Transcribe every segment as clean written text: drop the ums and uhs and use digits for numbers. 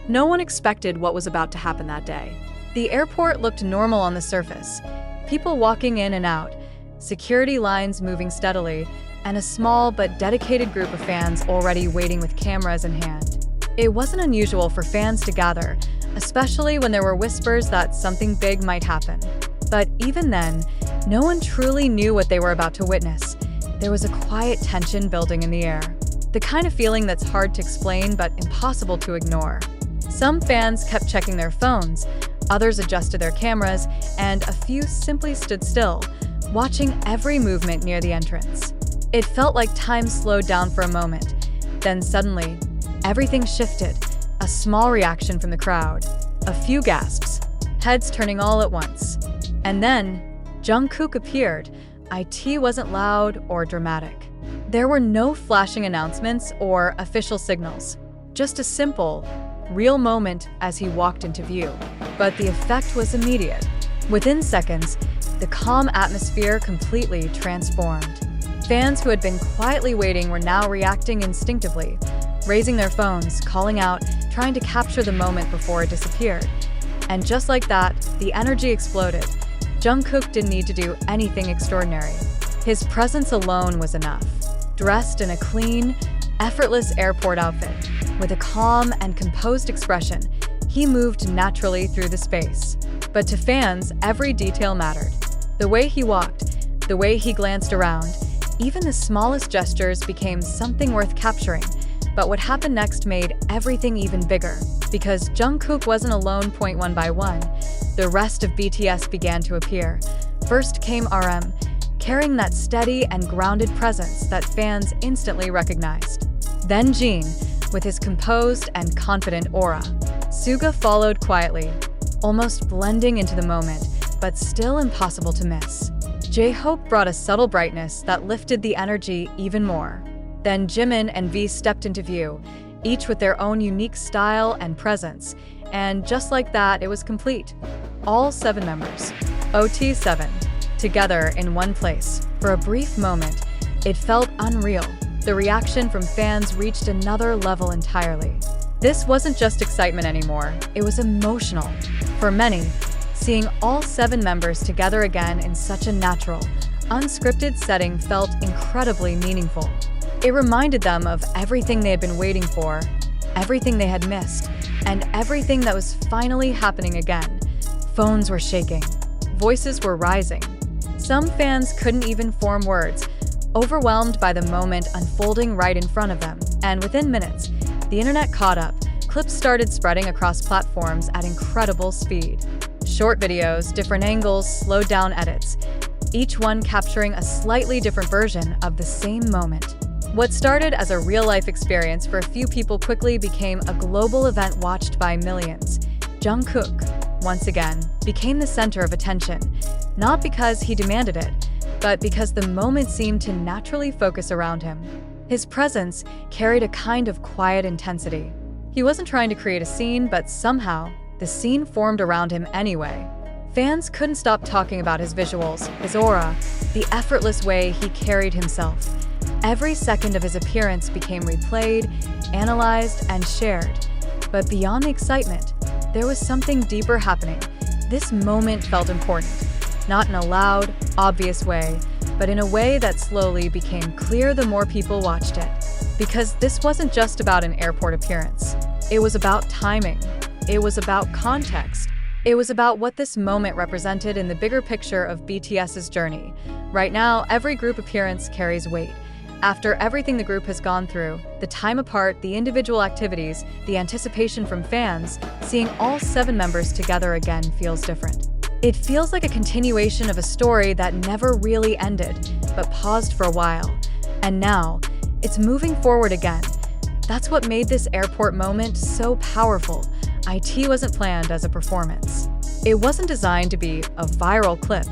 No one expected what was about to happen that day. The airport looked normal on the surface. People walking in and out, security lines moving steadily, and a small but dedicated group of fans already waiting with cameras in hand. It wasn't unusual for fans to gather, especially when there were whispers that something big might happen. But even then, no one truly knew what they were about to witness. There was a quiet tension building in the air, the kind of feeling that's hard to explain but impossible to ignore. Some fans kept checking their phones, others adjusted their cameras, and a few simply stood still, watching every movement near the entrance. It felt like time slowed down for a moment. Then suddenly, everything shifted. A small reaction from the crowd, a few gasps, heads turning all at once. And then, Jungkook appeared. It wasn't loud or dramatic. There were no flashing announcements or official signals, just a simple, real moment as he walked into view. But the effect was immediate. Within seconds, the calm atmosphere completely transformed. Fans who had been quietly waiting were now reacting instinctively, raising their phones, calling out, trying to capture the moment before it disappeared. And just like that, the energy exploded. Jungkook didn't need to do anything extraordinary. His presence alone was enough. Dressed in a clean, effortless airport outfit, with a calm and composed expression, he moved naturally through the space. But to fans, every detail mattered. The way he walked, the way he glanced around, even the smallest gestures became something worth capturing. But what happened next made everything even bigger. Because Jungkook wasn't alone one by one, the rest of BTS began to appear. First came RM, carrying that steady and grounded presence that fans instantly recognized. Then Jin, with his composed and confident aura. Suga followed quietly, almost blending into the moment, but still impossible to miss. J-Hope brought a subtle brightness that lifted the energy even more. Then Jimin and V stepped into view, each with their own unique style and presence, and just like that, it was complete. All 7 members, OT7, together in one place. For a brief moment, it felt unreal. The reaction from fans reached another level entirely. This wasn't just excitement anymore, it was emotional. For many, seeing all 7 members together again in such a natural, unscripted setting felt incredibly meaningful. It reminded them of everything they had been waiting for, everything they had missed, and everything that was finally happening again. Phones were shaking. Voices were rising. Some fans couldn't even form words, overwhelmed by the moment unfolding right in front of them. And within minutes, the internet caught up. Clips started spreading across platforms at incredible speed. Short videos, different angles, slowed down edits, each one capturing a slightly different version of the same moment. What started as a real-life experience for a few people quickly became a global event watched by millions. Jungkook, once again, became the center of attention, not because he demanded it, but because the moment seemed to naturally focus around him. His presence carried a kind of quiet intensity. He wasn't trying to create a scene, but somehow, the scene formed around him anyway. Fans couldn't stop talking about his visuals, his aura, the effortless way he carried himself. Every second of his appearance became replayed, analyzed, and shared. But beyond the excitement, there was something deeper happening. This moment felt important, not in a loud, obvious way, but in a way that slowly became clear the more people watched it. Because this wasn't just about an airport appearance. It was about timing. It was about context. It was about what this moment represented in the bigger picture of BTS's journey. Right now, every group appearance carries weight. After everything the group has gone through, the time apart, the individual activities, the anticipation from fans, seeing all 7 members together again feels different. It feels like a continuation of a story that never really ended, but paused for a while. And now, it's moving forward again. That's what made this airport moment so powerful. IT wasn't planned as a performance. It wasn't designed to be a viral clip.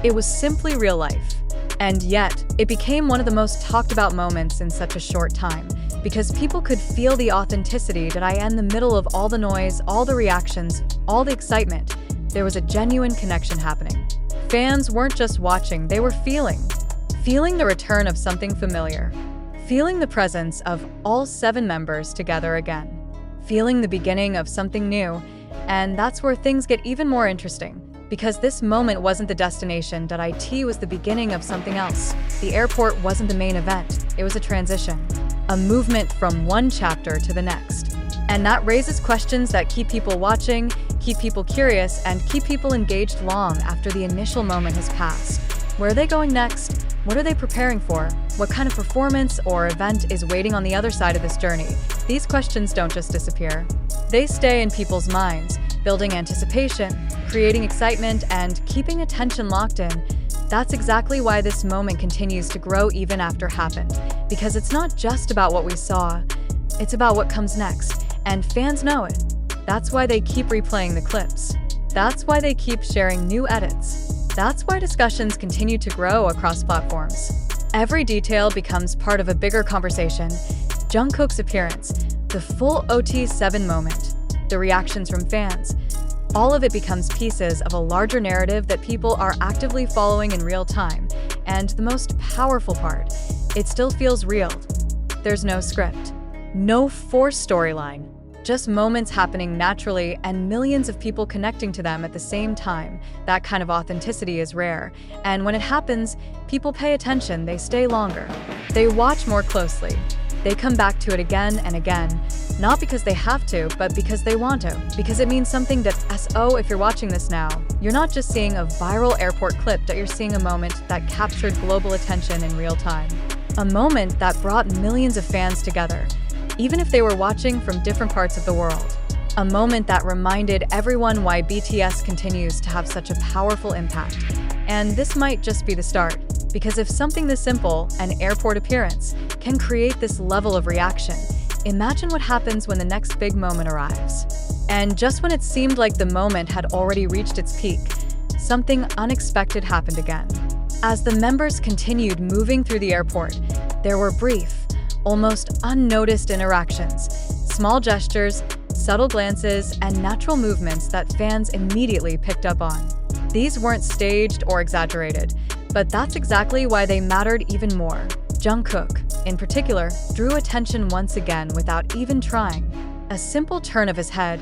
It was simply real life. And yet, it became one of the most talked about moments in such a short time, because people could feel the authenticity that in the middle of all the noise, all the reactions, all the excitement, there was a genuine connection happening. Fans weren't just watching, they were feeling the return of something familiar, feeling the presence of all 7 members together again, feeling the beginning of something new. And that's where things get even more interesting. Because this moment wasn't the destination, .it was the beginning of something else. The airport wasn't the main event, it was a transition. A movement from one chapter to the next. And that raises questions that keep people watching, keep people curious, and keep people engaged long after the initial moment has passed. Where are they going next? What are they preparing for? What kind of performance or event is waiting on the other side of this journey? These questions don't just disappear. They stay in people's minds, building anticipation, creating excitement, and keeping attention locked in. That's exactly why this moment continues to grow even after it happened. Because it's not just about what we saw, it's about what comes next. And fans know it. That's why they keep replaying the clips. That's why they keep sharing new edits. That's why discussions continue to grow across platforms. Every detail becomes part of a bigger conversation. Jungkook's appearance, the full OT7 moment, the reactions from fans, all of it becomes pieces of a larger narrative that people are actively following in real time. And the most powerful part, it still feels real. There's no script, no forced storyline, just moments happening naturally and millions of people connecting to them at the same time. That kind of authenticity is rare. And when it happens, people pay attention, they stay longer. They watch more closely. They come back to it again and again, not because they have to, but because they want to. Because it means something that, if you're watching this now, you're not just seeing a viral airport clip, that you're seeing a moment that captured global attention in real time. A moment that brought millions of fans together, even if they were watching from different parts of the world. A moment that reminded everyone why BTS continues to have such a powerful impact. And this might just be the start, because if something this simple, an airport appearance, can create this level of reaction, imagine what happens when the next big moment arrives. And just when it seemed like the moment had already reached its peak, something unexpected happened again. As the members continued moving through the airport, there were brief, almost unnoticed interactions, small gestures, subtle glances, and natural movements that fans immediately picked up on. These weren't staged or exaggerated, but that's exactly why they mattered even more. Jungkook, in particular, drew attention once again without even trying. A simple turn of his head,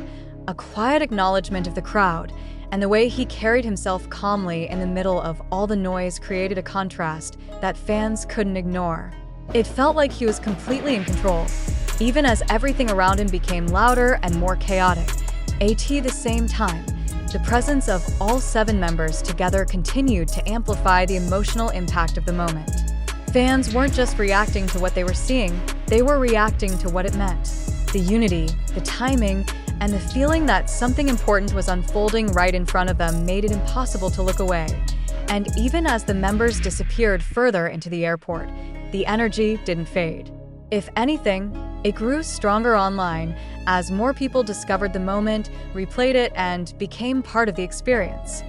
a quiet acknowledgement of the crowd, and the way he carried himself calmly in the middle of all the noise created a contrast that fans couldn't ignore. It felt like he was completely in control, even as everything around him became louder and more chaotic. At the same time, the presence of all 7 members together continued to amplify the emotional impact of the moment. Fans weren't just reacting to what they were seeing, they were reacting to what it meant. The unity, the timing, and the feeling that something important was unfolding right in front of them made it impossible to look away. And even as the members disappeared further into the airport, the energy didn't fade. If anything, it grew stronger online as more people discovered the moment, replayed it, and became part of the experience.